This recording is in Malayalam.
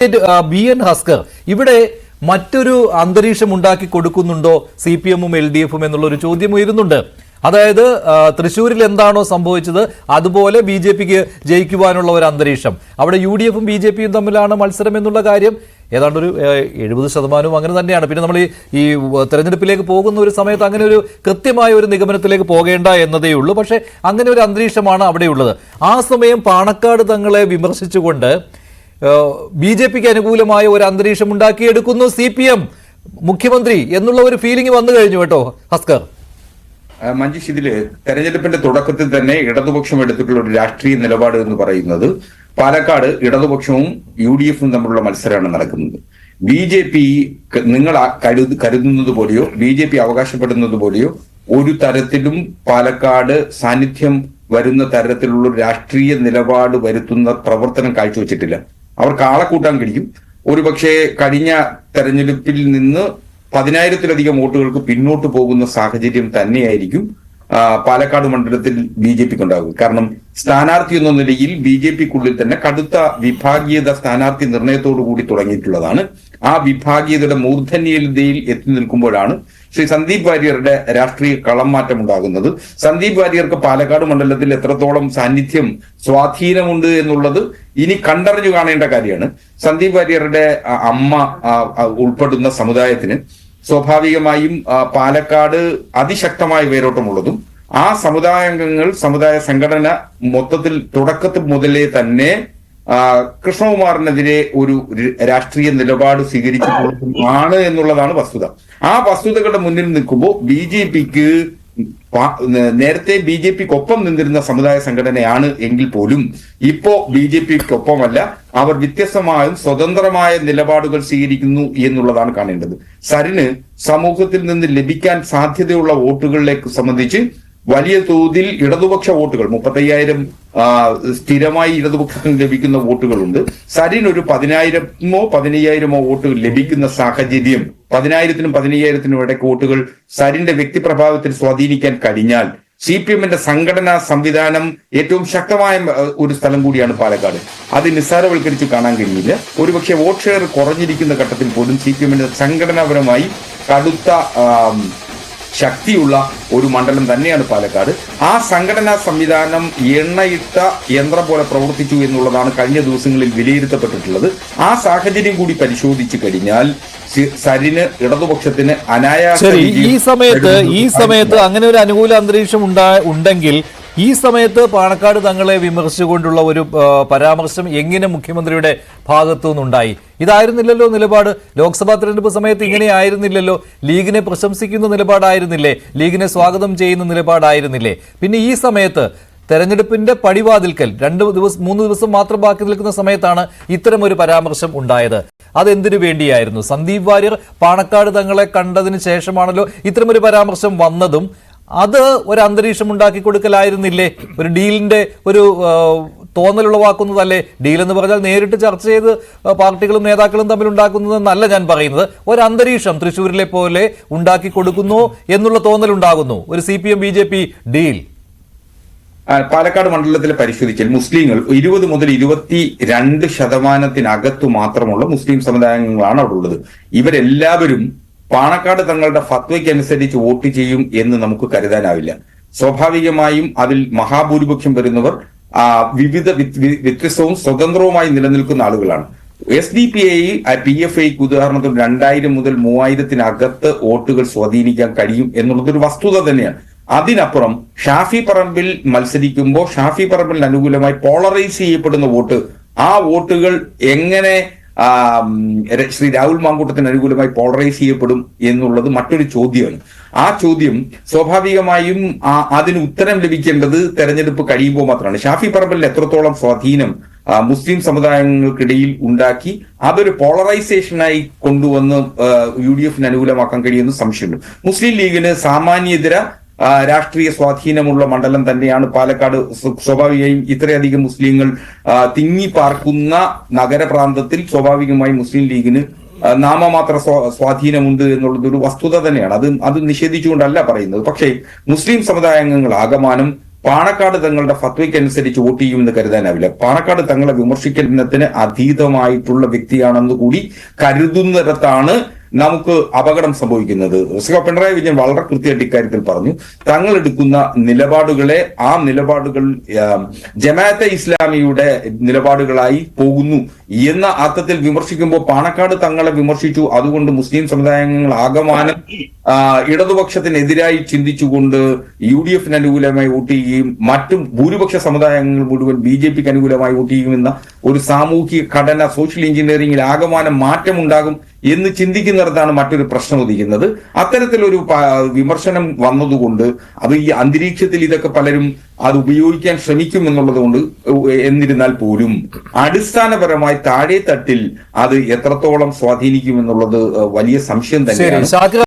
ബി എൻ ഹസ്കർ ഇവിടെ മറ്റൊരു അന്തരീക്ഷം ഉണ്ടാക്കി കൊടുക്കുന്നുണ്ടോ സി പി എമ്മും എൽ ഡി എഫും എന്നുള്ളൊരു ചോദ്യം ഉയരുന്നുണ്ട്. അതായത് തൃശ്ശൂരിൽ എന്താണോ സംഭവിച്ചത് അതുപോലെ ബി ജെ പിക്ക് ജയിക്കുവാനുള്ള ഒരു അന്തരീക്ഷം, അവിടെ യു ഡി എഫും ബി ജെ പിയും തമ്മിലാണ് മത്സരം എന്നുള്ള കാര്യം ഏതാണ്ടൊരു 70% അങ്ങനെ തന്നെയാണ്. പിന്നെ നമ്മൾ ഈ തെരഞ്ഞെടുപ്പിലേക്ക് പോകുന്ന ഒരു സമയത്ത് അങ്ങനെ ഒരു കൃത്യമായ ഒരു നിഗമനത്തിലേക്ക് പോകേണ്ട എന്നതേ ഉള്ളൂ. പക്ഷേ അങ്ങനെ ഒരു അന്തരീക്ഷമാണ് അവിടെയുള്ളത്. ആ സമയം പാണക്കാട് തങ്ങളെ വിമർശിച്ചുകൊണ്ട് ബി ജെ പിക്ക് അനുകൂലമായ ഒരു അന്തരീക്ഷം ഉണ്ടാക്കിയെടുക്കുന്നു സി പി എം മുഖ്യമന്ത്രി എന്നുള്ള ഒരു ഫീലിംഗ് വന്നു കഴിഞ്ഞു കേട്ടോ ഹസ്കർ. മഞ്ജുഷ്, ഇതില് തെരഞ്ഞെടുപ്പിന്റെ തുടക്കത്തിൽ തന്നെ ഇടതുപക്ഷം എടുത്തിട്ടുള്ള ഒരു രാഷ്ട്രീയ നിലപാട് എന്ന് പറയുന്നത് പാലക്കാട് ഇടതുപക്ഷവും യു ഡി എഫും തമ്മിലുള്ള മത്സരമാണ് നടക്കുന്നത്. ബി ജെ പി നിങ്ങൾ കരുതുന്നത് പോലെയോ ബി ജെ പി അവകാശപ്പെടുന്നത് പോലെയോ ഒരു തരത്തിലും പാലക്കാട് സാന്നിധ്യം വരുന്ന തരത്തിലുള്ള ഒരു രാഷ്ട്രീയ നിലപാട് വരുത്തുന്ന പ്രവർത്തനം കാഴ്ചവെച്ചിട്ടില്ല. അവർക്ക് ആളെ കൂട്ടാൻ കഴിയും. ഒരുപക്ഷെ കഴിഞ്ഞ തെരഞ്ഞെടുപ്പിൽ നിന്ന് 10,000-ലധികം വോട്ടുകൾക്ക് പിന്നോട്ട് പോകുന്ന സാഹചര്യം തന്നെയായിരിക്കും പാലക്കാട് മണ്ഡലത്തിൽ ബി ജെ പിക്ക് ഉണ്ടാകും. കാരണം സ്ഥാനാർത്ഥി എന്ന നിലയിൽ ബി ജെ പിക്കുള്ളിൽ തന്നെ കടുത്ത വിഭാഗീയത സ്ഥാനാർത്ഥി നിർണയത്തോടു കൂടി തുടങ്ങിയിട്ടുള്ളതാണ്. ആ വിഭാഗീയതയുടെ മൂർധന്യതയിൽ എത്തി നിൽക്കുമ്പോഴാണ് ശ്രീ സന്ദീപ് വാര്യരുടെ രാഷ്ട്രീയ കളം മാറ്റം ഉണ്ടാകുന്നത്. സന്ദീപ് വാര്യർക്ക് പാലക്കാട് മണ്ഡലത്തിൽ എത്രത്തോളം സാന്നിധ്യം സ്വാധീനമുണ്ട് എന്നുള്ളത് ഇനി കണ്ടറിഞ്ഞു കാണേണ്ട കാര്യമാണ്. സന്ദീപ് വാര്യരുടെ അമ്മ ഉൾപ്പെടുന്ന സമുദായത്തിന് സ്വാഭാവികമായും പാലക്കാട് അതിശക്തമായ വേരോട്ടമുള്ളതും ആ സമുദായാംഗങ്ങൾ സമുദായ സംഘടന മൊത്തത്തിൽ തുടക്കത്തിൽ മുതലേ തന്നെ കൃഷ്ണകുമാറിനെതിരെ ഒരു രാഷ്ട്രീയ നിലപാട് സ്വീകരിച്ചിട്ടുള്ളതാണ് എന്നുള്ളതാണ് വസ്തുത. ആ വസ്തുതകളുടെ മുന്നിൽ നിൽക്കുമ്പോൾ ബി ജെ പിക്ക് നേരത്തെ ബി ജെ പിക്കൊപ്പം നിന്നിരുന്ന സമുദായ സംഘടനയാണ് എങ്കിൽ പോലും ഇപ്പോ ബി ജെ പിക്കൊപ്പമല്ല, അവർ വ്യത്യസ്തമായും സ്വതന്ത്രമായ നിലപാടുകൾ സ്വീകരിക്കുന്നു എന്നുള്ളതാണ് കാണേണ്ടത്. സരിന് സമൂഹത്തിൽ നിന്ന് ലഭിക്കാൻ സാധ്യതയുള്ള വോട്ടുകളിലേക്ക് സംബന്ധിച്ച് വലിയ തോതിൽ ഇടതുപക്ഷ വോട്ടുകൾ 35,000 സ്ഥിരമായി ഇടതുപക്ഷത്തിന് ലഭിക്കുന്ന വോട്ടുകളുണ്ട്. സരിന് ഒരു 10,000-ഓ 15,000-ഓ വോട്ടുകൾ ലഭിക്കുന്ന സാഹചര്യം, 10,000-നും 15,000-നും ഇടയ്ക്ക് വോട്ടുകൾ സരിന്റെ വ്യക്തിപ്രഭാവത്തിൽ സ്വാധീനിക്കാൻ കഴിഞ്ഞാൽ സി പി എമ്മിന്റെ സംഘടനാ സംവിധാനം ഏറ്റവും ശക്തമായ ഒരു സ്ഥലം കൂടിയാണ് പാലക്കാട്. അത് നിസ്സാരവൽക്കരിച്ച് കാണാൻ കഴിയില്ല. ഒരുപക്ഷെ വോട്ട് ഷെയർ കുറഞ്ഞിരിക്കുന്ന ഘട്ടത്തിൽ പോലും സി പി എമ്മിന്റെ സംഘടനാപരമായി കടുത്ത ശക്തിയുള്ള ഒരു മണ്ഡലം തന്നെയാണ് പാലക്കാട്. ആ സംഘടനാ സംവിധാനം എണ്ണയിട്ട യന്ത്രം പോലെ പ്രവർത്തിച്ചു എന്നുള്ളതാണ് കഴിഞ്ഞ ദിവസങ്ങളിൽ വിലയിരുത്തപ്പെട്ടിട്ടുള്ളത്. ആ സാഹചര്യം കൂടി പരിശോധിച്ചു കഴിഞ്ഞാൽ സരിന് ഇടതുപക്ഷത്തിന് അനായാസം ഈ സമയത്ത് അങ്ങനെ ഒരു അനുകൂല അന്തരീക്ഷം ഉണ്ടെങ്കിൽ ഈ സമയത്ത് പാണക്കാട് തങ്ങളെ വിമർശിച്ചുകൊണ്ടുള്ള ഒരു പരാമർശം എങ്ങനെ മുഖ്യമന്ത്രിയുടെ ഭാഗത്തു നിന്നുണ്ടായി? ഇതായിരുന്നില്ലല്ലോ നിലപാട്. ലോക്സഭാ തെരഞ്ഞെടുപ്പ് സമയത്ത് ഇങ്ങനെ ആയിരുന്നില്ലല്ലോ. ലീഗിനെ പ്രശംസിക്കുന്ന നിലപാടായിരുന്നില്ലേ? ലീഗിനെ സ്വാഗതം ചെയ്യുന്ന നിലപാടായിരുന്നില്ലേ? പിന്നെ ഈ സമയത്ത് തെരഞ്ഞെടുപ്പിന്റെ പടിവാതിൽക്കൽ 2-3 ദിവസം മാത്രം ബാക്കി നിൽക്കുന്ന സമയത്താണ് ഇത്തരം ഒരു പരാമർശം ഉണ്ടായത്. അതെന്തിനു വേണ്ടിയായിരുന്നു? സന്ദീപ് വാര്യർ പാണക്കാട് തങ്ങളെ കണ്ടതിന് ശേഷമാണല്ലോ ഇത്തരമൊരു പരാമർശം വന്നതും. അത് ഒരു അന്തരീക്ഷം ഉണ്ടാക്കി കൊടുക്കലായിരുന്നില്ലേ? ഒരു ഡീലിന്റെ ഒരു തോന്നലുളവാക്കുന്നതല്ലേ? ഡീൽ എന്ന് പറഞ്ഞാൽ നേരിട്ട് ചർച്ച ചെയ്ത് പാർട്ടികളും നേതാക്കളും തമ്മിൽ ഉണ്ടാക്കുന്നതെന്നല്ല ഞാൻ പറയുന്നത്. ഒരു അന്തരീക്ഷം തൃശ്ശൂരിലെ പോലെ ഉണ്ടാക്കി കൊടുക്കുന്നു എന്നുള്ള തോന്നലുണ്ടാകുന്നു ഒരു CPM BJP ഡീൽ. പാലക്കാട് മണ്ഡലത്തിൽ പരിശോധിച്ചാൽ മുസ്ലിങ്ങൾ 20 മുതൽ 22% മാത്രമുള്ള മുസ്ലിം സമുദായങ്ങളാണ് അവിടെ ഉള്ളത്. ഇവരെല്ലാവരും പാണക്കാട് തങ്ങളുടെ ഫത്വയ്ക്ക് അനുസരിച്ച് വോട്ട് ചെയ്യും എന്ന് നമുക്ക് കരുതാനാവില്ല. സ്വാഭാവികമായും അതിൽ മഹാഭൂരിപക്ഷം വരുന്നവർ വിവിധ വ്യത്യസ്തവും സ്വതന്ത്രവുമായി നിലനിൽക്കുന്ന ആളുകളാണ്. SDPI PFIക്ക് ഉദാഹരണത്തിന് 2000 മുതൽ 3000-നകത്ത് വോട്ടുകൾ സ്വാധീനിക്കാൻ കഴിയും എന്നുള്ളതൊരു വസ്തുത തന്നെയാണ്. അതിനപ്പുറം ഷാഫി പറമ്പിൽ മത്സരിക്കുമ്പോൾ ഷാഫി പറമ്പിൽ അനുകൂലമായി പോളറൈസ് ചെയ്യപ്പെടുന്ന വോട്ട്, ആ വോട്ടുകൾ എങ്ങനെ ശ്രീ രാഹുൽ മാങ്കൂട്ടത്തിന് അനുകൂലമായി പോളറൈസ് ചെയ്യപ്പെടും എന്നുള്ളത് മറ്റൊരു ചോദ്യമാണ്. ആ ചോദ്യം സ്വാഭാവികമായും അതിന് ഉത്തരം ലഭിക്കേണ്ടത് തെരഞ്ഞെടുപ്പ് കഴിയുമ്പോൾ മാത്രമാണ്. ഷാഫി പറമ്പിൽ എത്രത്തോളം സ്വാധീനം മുസ്ലിം സമുദായങ്ങൾക്കിടയിൽ ഉണ്ടാക്കി അതൊരു പോളറൈസേഷനായി കൊണ്ടുവന്ന് UDF അനുകൂലമാക്കാൻ കഴിയുമെന്ന് സംശയമുണ്ട്. മുസ്ലിം ലീഗിന് സാമാന്യേതര രാഷ്ട്രീയ സ്വാധീനമുള്ള മണ്ഡലം തന്നെയാണ് പാലക്കാട്. സ്വാഭാവികമായും ഇത്രയധികം മുസ്ലിങ്ങൾ തിങ്ങിപ്പാർക്കുന്ന നഗരപ്രാന്തത്തിൽ സ്വാഭാവികമായും മുസ്ലിം ലീഗിന് നാമമാത്ര സ്വാധീനമുണ്ട് എന്നുള്ളത് ഒരു വസ്തുത തന്നെയാണ്. അത് നിഷേധിച്ചുകൊണ്ടല്ല പറയുന്നത്. പക്ഷേ മുസ്ലിം സമുദായാംഗങ്ങൾ ആകമാനം പാണക്കാട് തങ്ങളുടെ ഫത്വയ്ക്കനുസരിച്ച് വോട്ട് ചെയ്യുമെന്ന് കരുതാനാവില്ല. പാണക്കാട് തങ്ങളെ വിമർശിക്കുന്നതിന് അതീതമായിട്ടുള്ള വ്യക്തിയാണെന്ന് കൂടി കരുതുന്നിടത്താണ് നമുക്ക് അപകടം സംഭവിക്കുന്നത്. പിണറായി വിജയൻ വളരെ കൃത്യമായിട്ട് ഇക്കാര്യത്തിൽ പറഞ്ഞു. തങ്ങൾ എടുക്കുന്ന നിലപാടുകളെ ആ നിലപാടുകൾ ജമാഅത്തെ ഇസ്ലാമിയുടെ നിലപാടുകളായി പോകുന്നു എന്ന അർത്ഥത്തിൽ വിമർശിക്കുമ്പോൾ പാണക്കാട് തങ്ങളെ വിമർശിച്ചു, അതുകൊണ്ട് മുസ്ലിം സമുദായങ്ങൾ ആകമാനം ഇടതുപക്ഷത്തിനെതിരായി ചിന്തിച്ചുകൊണ്ട് UDF അനുകൂലമായി വോട്ട് ചെയ്യുകയും മറ്റും ഭൂരിപക്ഷ സമുദായങ്ങൾ മുഴുവൻ BJP അനുകൂലമായി വോട്ട് ചെയ്യുമെന്ന ഒരു സാമൂഹിക ഘടന സോഷ്യൽ എഞ്ചിനീയറിംഗിൽ ആകമാനം മാറ്റമുണ്ടാകും എന്ന് ചിന്തിക്കുന്നിടത്താണ് മറ്റൊരു പ്രശ്നം ഉദിക്കുന്നത്. അത്തരത്തിലൊരു വിമർശനം വന്നതുകൊണ്ട് അത് ഈ അന്തരീക്ഷത്തിൽ ഇതൊക്കെ പലരും അത് ഉപയോഗിക്കാൻ ശ്രമിക്കും എന്നുള്ളത് കൊണ്ട് എന്നിരുന്നാൽ പോലും അടിസ്ഥാനപരമായി താഴെ തട്ടിൽ അത് എത്രത്തോളം സ്വാധീനിക്കും എന്നുള്ളത് വലിയ സംശയം തന്നെയാണ്.